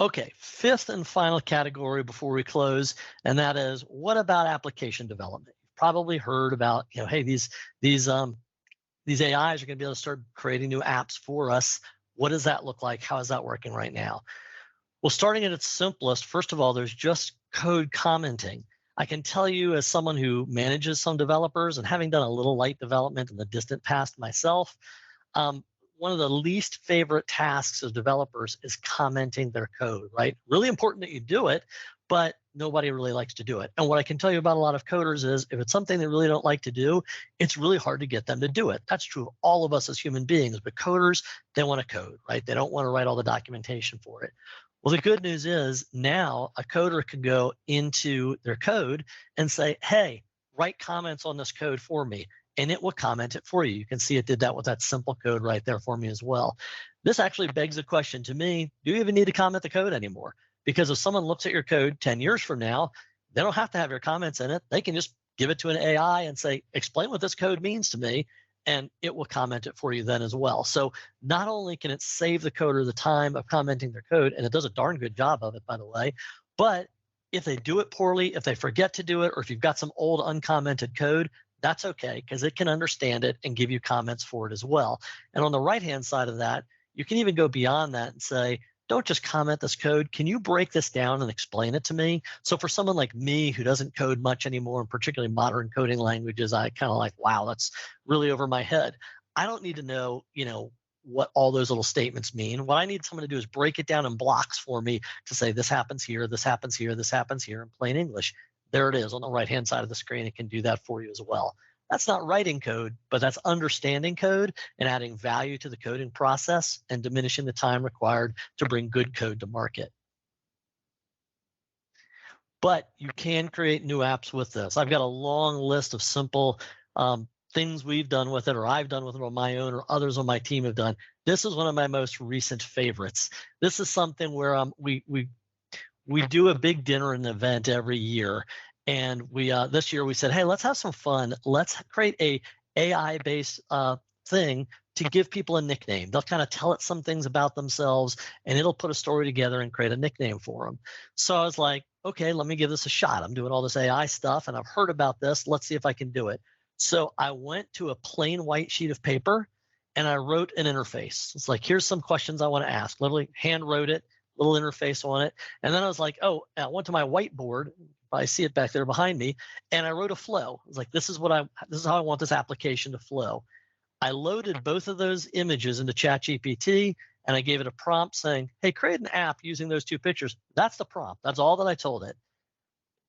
Okay, 5th and final category before we close, and that is, what about application development? You've probably heard about, hey, these AIs are going to be able to start creating new apps for us. What does that look like? How is that working right now? Well, starting at its simplest, first of all, there's just code commenting. I can tell you, as someone who manages some developers and having done a little light development in the distant past myself, one of the least favorite tasks of developers is commenting their code, right? Really important that you do it, but nobody really likes to do it. And what I can tell you about a lot of coders is, if it's something they really don't like to do, it's really hard to get them to do it. That's true of all of us as human beings, but coders, they want to code, right? They don't want to write all the documentation for it. Well, the good news is now a coder can go into their code and say, hey, write comments on this code for me, and it will comment it for you. You can see it did that with that simple code right there for me as well. This actually begs the question to me, do you even need to comment the code anymore? Because if someone looks at your code 10 years from now, they don't have to have your comments in it. They can just give it to an AI and say, explain what this code means to me, and it will comment it for you then as well. So not only can it save the coder the time of commenting their code, and it does a darn good job of it, by the way, but if they do it poorly, if they forget to do it, or if you've got some old uncommented code, that's okay, because it can understand it and give you comments for it as well. And on the right-hand side of that, you can even go beyond that and say, don't just comment this code. Can you break this down and explain it to me? So for someone like me who doesn't code much anymore, and particularly modern coding languages, I kind of like, wow, that's really over my head. I don't need to know, what all those little statements mean. What I need someone to do is break it down in blocks for me to say, this happens here, this happens here, this happens here in plain English. There it is on the right-hand side of the screen. It can do that for you as well. That's not writing code, but that's understanding code and adding value to the coding process and diminishing the time required to bring good code to market. But you can create new apps with this. I've got a long list of simple things we've done with it, or I've done with it on my own, or others on my team have done. This is one of my most recent favorites. This is something where we do a big dinner and event every year. And this year we said, hey, let's have some fun. Let's create a AI-based thing to give people a nickname. They'll kind of tell it some things about themselves, and it'll put a story together and create a nickname for them. So I was like, okay, let me give this a shot. I'm doing all this AI stuff, and I've heard about this. Let's see if I can do it. So I went to a plain white sheet of paper, and I wrote an interface. It's like, here's some questions I want to ask. Literally hand wrote it, little interface on it. And then I was like, oh, I went to my whiteboard. I see it back there behind me, and I wrote a flow. I was like, this is how I want this application to flow. I loaded both of those images into ChatGPT, and I gave it a prompt saying, hey, create an app using those two pictures. That's the prompt. That's all that I told it.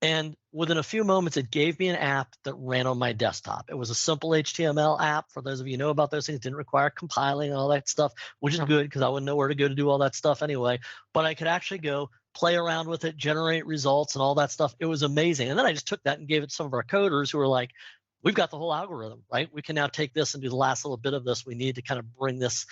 And within a few moments, it gave me an app that ran on my desktop. It was a simple HTML app. For those of you who know about those things, it didn't require compiling and all that stuff, which is good because I wouldn't know where to go to do all that stuff anyway. But I could actually go play around with it, generate results and all that stuff. It was amazing. And then I just took that and gave it to some of our coders who were like, we've got the whole algorithm, right? We can now take this and do the last little bit of this. We need to kind of bring this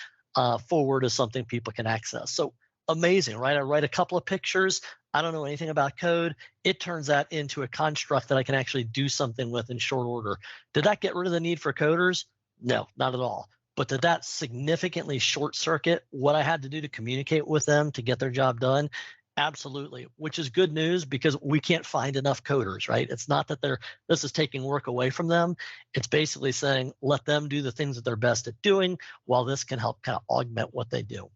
forward as something people can access. So amazing, right? I write a couple of pictures. I don't know anything about code. It turns that into a construct that I can actually do something with in short order. Did that get rid of the need for coders? No, not at all. But did that significantly short circuit what I had to do to communicate with them to get their job done? Absolutely, which is good news because we can't find enough coders, right? It's not that this is taking work away from them. It's basically saying, let them do the things that they're best at doing while this can help kind of augment what they do.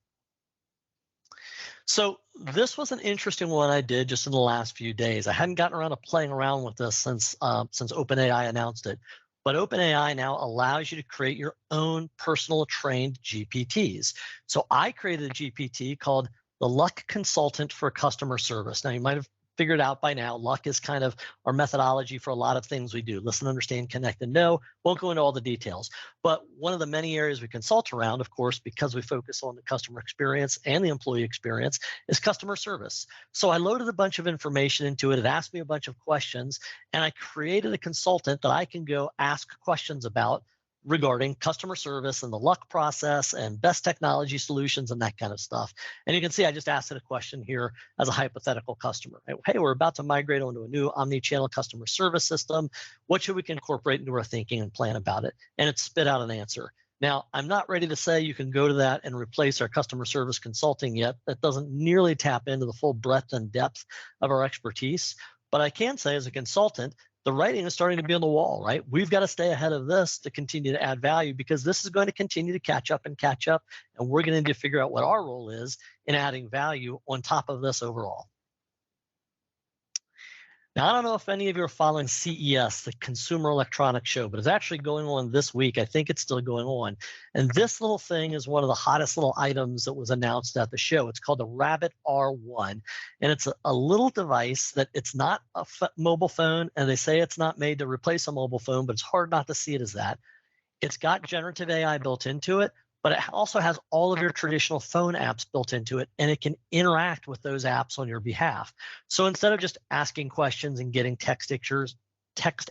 So this was an interesting one I did just in the last few days. I hadn't gotten around to playing around with this since OpenAI announced it. But OpenAI now allows you to create your own personal trained GPTs. So I created a GPT called the Luck Consultant for Customer Service. Now, you might have figured out by now, Luck is kind of our methodology for a lot of things we do. Listen, understand, connect, and know. Won't go into all the details. But one of the many areas we consult around, of course, because we focus on the customer experience and the employee experience, is customer service. So I loaded a bunch of information into it. It asked me a bunch of questions, and I created a consultant that I can go ask questions about regarding customer service and the Luck process and best technology solutions and that kind of stuff. And you can see I just asked it a question here as a hypothetical customer. Hey, we're about to migrate onto a new omni-channel customer service system. What should we incorporate into our thinking and plan about it? And it spit out an answer. Now, I'm not ready to say you can go to that and replace our customer service consulting yet. That doesn't nearly tap into the full breadth and depth of our expertise. But I can say as a consultant, the writing is starting to be on the wall, right? We've got to stay ahead of this to continue to add value because this is going to continue to catch up, and we're going to need to figure out what our role is in adding value on top of this overall. Now, I don't know if any of you are following CES, the Consumer Electronics Show, but it's actually going on this week. I think it's still going on. And this little thing is one of the hottest little items that was announced at the show. It's called the Rabbit R1. And it's a little device that it's not a mobile phone, and they say it's not made to replace a mobile phone, but it's hard not to see it as that. It's got generative AI built into it, but it also has all of your traditional phone apps built into it, and it can interact with those apps on your behalf. So instead of just asking questions and getting text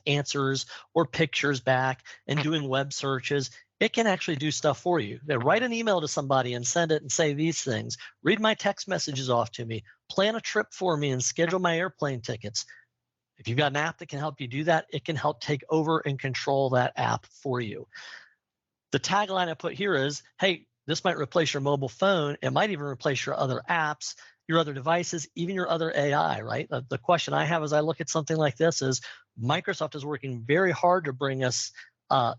answers or pictures back and doing web searches, it can actually do stuff for you. They write an email to somebody and send it and say these things, read my text messages off to me, plan a trip for me and schedule my airplane tickets. If you've got an app that can help you do that, it can help take over and control that app for you. The tagline I put here is, hey, this might replace your mobile phone. It might even replace your other apps, your other devices, even your other AI, right? The question I have as I look at something like this is Microsoft is working very hard to bring us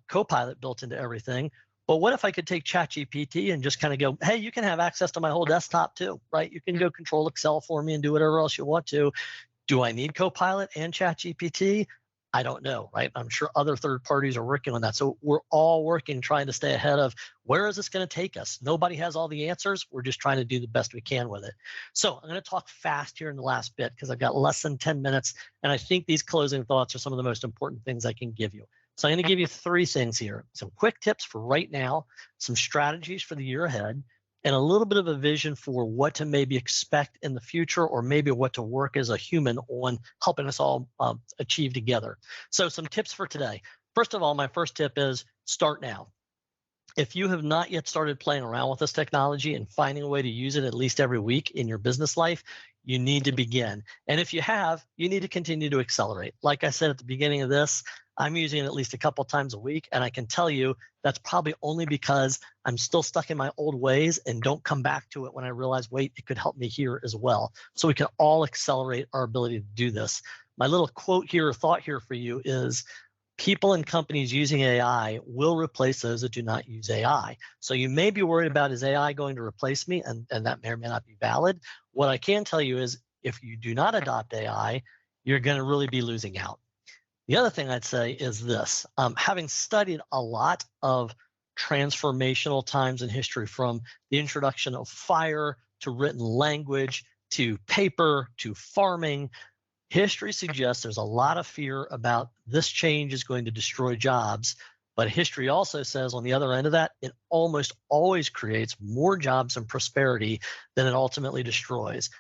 Copilot built into everything. But what if I could take ChatGPT and just kind of go, hey, you can have access to my whole desktop too, right? You can go control Excel for me and do whatever else you want to. Do I need Copilot and ChatGPT? I don't know, right? I'm sure other third parties are working on that. So we're all working, trying to stay ahead of where is this going to take us? Nobody has all the answers. We're just trying to do the best we can with it. So I'm going to talk fast here in the last bit because I've got less than 10 minutes. And I think these closing thoughts are some of the most important things I can give you. So I'm going to give you three things here, some quick tips for right now, some strategies for the year ahead, and a little bit of a vision for what to maybe expect in the future, or maybe what to work as a human on helping us all achieve together. So some tips for today. First of all, my first tip is start now. If you have not yet started playing around with this technology and finding a way to use it at least every week in your business life, you need to begin. And if you have, you need to continue to accelerate. Like I said at the beginning of this, I'm using it at least a couple times a week. And I can tell you that's probably only because I'm still stuck in my old ways and don't come back to it when I realize, wait, it could help me here as well. So we can all accelerate our ability to do this. My little quote here or thought here for you is, people and companies using AI will replace those that do not use AI. So you may be worried about, is AI going to replace me? And that may or may not be valid. What I can tell you is, if you do not adopt AI, you're going to really be losing out. The other thing I'd say is this, having studied a lot of transformational times in history, from the introduction of fire to written language to paper to farming, history suggests there's a lot of fear about this change is going to destroy jobs. But history also says on the other end of that, it almost always creates more jobs and prosperity than it ultimately destroys.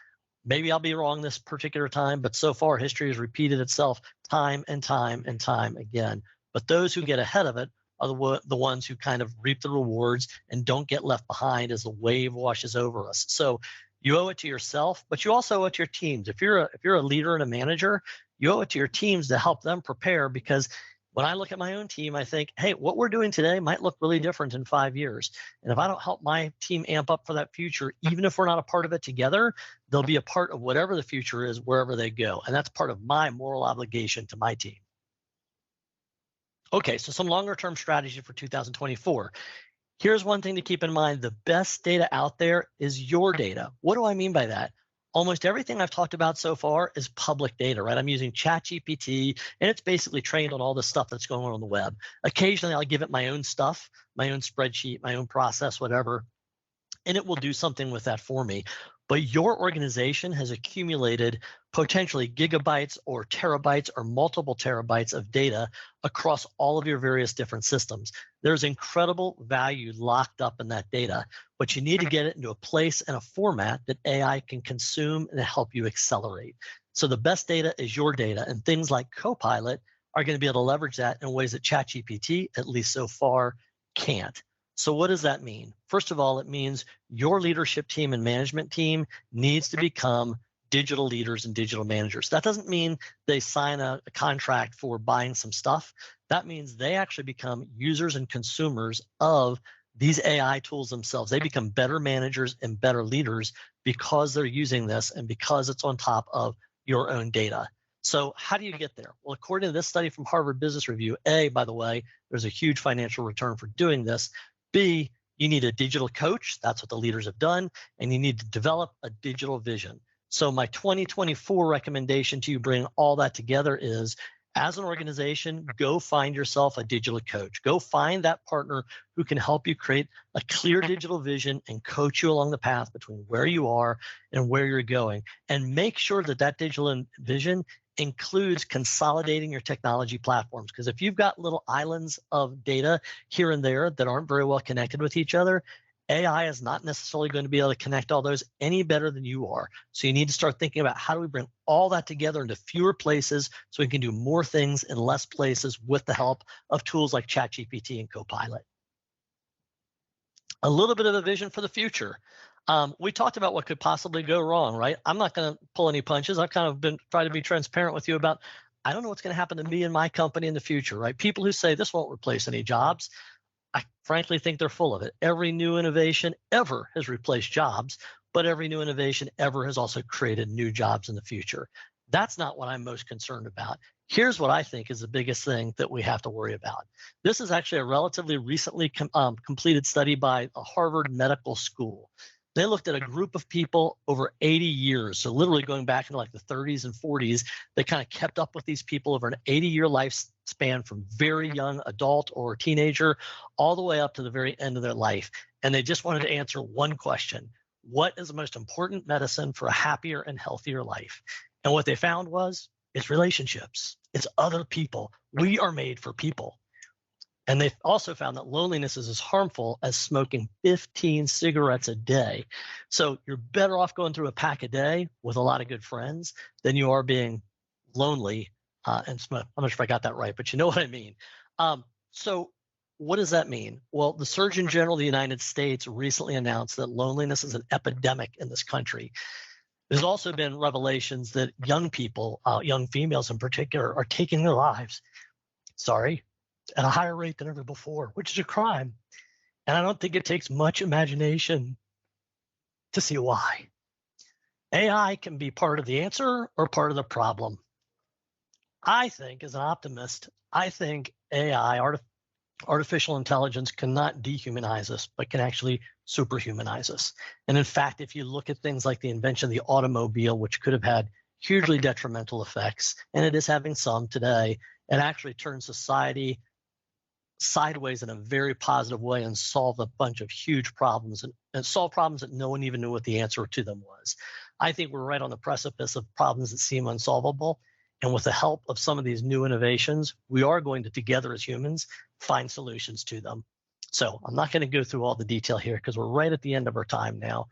Maybe I'll be wrong this particular time, but so far history has repeated itself time and time and time again. But those who get ahead of it are the ones who kind of reap the rewards and don't get left behind as the wave washes over us. So you owe it to yourself, but you also owe it to your teams. If you're a leader and a manager, you owe it to your teams to help them prepare, because when I look at my own team, I think, hey, what we're doing today might look really different in 5 years. And if I don't help my team amp up for that future, even if we're not a part of it together, they'll be a part of whatever the future is, wherever they go. And that's part of my moral obligation to my team. Okay, so some longer term strategy for 2024. Here's one thing to keep in mind. The best data out there is your data. What do I mean by that? Almost everything I've talked about so far is public data, right? I'm using ChatGPT, and it's basically trained on all the stuff that's going on the web. Occasionally, I'll give it my own stuff, my own spreadsheet, my own process, whatever, and it will do something with that for me. But your organization has accumulated potentially gigabytes or terabytes or multiple terabytes of data across all of your various different systems. There's incredible value locked up in that data, but you need to get it into a place and a format that AI can consume and help you accelerate. So the best data is your data, and things like Copilot are going to be able to leverage that in ways that ChatGPT, at least so far, can't. So what does that mean? First of all, it means your leadership team and management team needs to become digital leaders and digital managers. That doesn't mean they sign a contract for buying some stuff. That means they actually become users and consumers of these AI tools themselves. They become better managers and better leaders because they're using this and because it's on top of your own data. So how do you get there? Well, according to this study from Harvard Business Review, A, by the way, there's a huge financial return for doing this. B, you need a digital coach. That's what the leaders have done. And you need to develop a digital vision. So my 2024 recommendation to you, bring all that together, is, as an organization, go find yourself a digital coach. Go find that partner who can help you create a clear digital vision and coach you along the path between where you are and where you're going. And make sure that that digital vision includes consolidating your technology platforms. Because if you've got little islands of data here and there that aren't very well connected with each other, AI is not necessarily going to be able to connect all those any better than you are. So you need to start thinking about, how do we bring all that together into fewer places so we can do more things in less places with the help of tools like ChatGPT and Copilot. A little bit of a vision for the future. We talked about what could possibly go wrong, right? I'm not going to pull any punches. I've kind of been trying to be transparent with you about, I don't know what's going to happen to me and my company in the future, right? People who say this won't replace any jobs, I frankly think they're full of it. Every new innovation ever has replaced jobs, but every new innovation ever has also created new jobs in the future. That's not what I'm most concerned about. Here's what I think is the biggest thing that we have to worry about. This is actually a relatively recently completed study by a Harvard Medical School. They looked at a group of people over 80 years, so literally going back into like the 30s and 40s. They kind of kept up with these people over an 80-year lifespan from very young adult or teenager all the way up to the very end of their life. And they just wanted to answer one question: what is the most important medicine for a happier and healthier life? And what they found was it's relationships. It's other people. We are made for people. And they've also found that loneliness is as harmful as smoking 15 cigarettes a day. So you're better off going through a pack a day with a lot of good friends than you are being lonely and smoke. I'm not sure if I got that right, but you know what I mean. So what does that mean? Well, the Surgeon General of the United States recently announced that loneliness is an epidemic in this country. There's also been revelations that young people, young females in particular, are taking their lives, at a higher rate than ever before, which is a crime. And I don't think it takes much imagination to see why. AI can be part of the answer or part of the problem. I think, as an optimist, I think AI, artificial intelligence, cannot dehumanize us, but can actually superhumanize us. And in fact, if you look at things like the invention of the automobile, which could have had hugely detrimental effects, and it is having some today, it actually turns society sideways in a very positive way and solve a bunch of huge problems and solve problems that no one even knew what the answer to them was. I think we're right on the precipice of problems that seem unsolvable. And with the help of some of these new innovations, we are going to, together as humans, find solutions to them. So I'm not going to go through all the detail here because we're right at the end of our time now.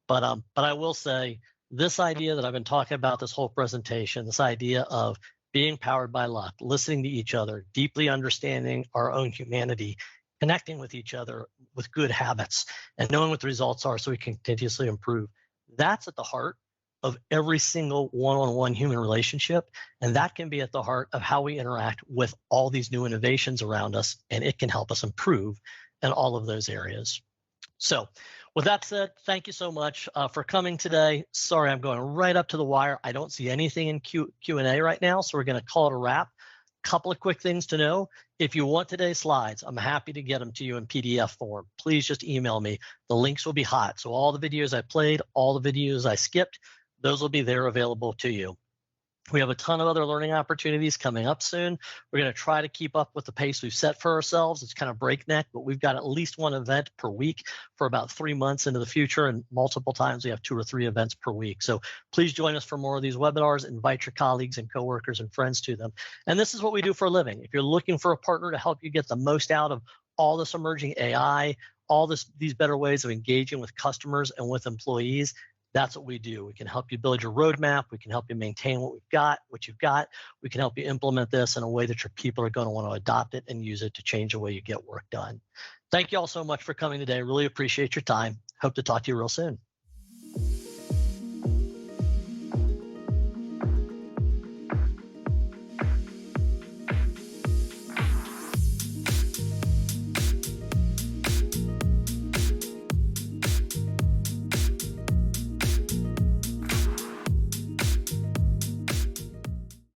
But I will say this idea that I've been talking about this whole presentation, this idea of being powered by luck, listening to each other, deeply understanding our own humanity, connecting with each other with good habits, and knowing what the results are so we can continuously improve. That's at the heart of every single one-on-one human relationship. And that can be at the heart of how we interact with all these new innovations around us. And it can help us improve in all of those areas. So with that said, thank you so much for coming today. Sorry, I'm going right up to the wire. I don't see anything in Q&A right now, so we're going to call it a wrap. Couple of quick things to know. If you want today's slides, I'm happy to get them to you in PDF form. Please just email me. The links will be hot. So all the videos I played, all the videos I skipped, those will be there available to you. We have a ton of other learning opportunities coming up soon. We're going to try to keep up with the pace we've set for ourselves. It's kind of breakneck, but we've got at least one event per week for about 3 months into the future, and multiple times we have 2 or 3 events per week. So please join us for more of these webinars. Invite your colleagues and coworkers and friends to them. And this is what we do for a living. If you're looking for a partner to help you get the most out of all this emerging AI, all these better ways of engaging with customers and with employees, that's what we do. We can help you build your roadmap. We can help you maintain what you've got. We can help you implement this in a way that your people are going to want to adopt it and use it to change the way you get work done. Thank you all so much for coming today. Really appreciate your time. Hope to talk to you real soon.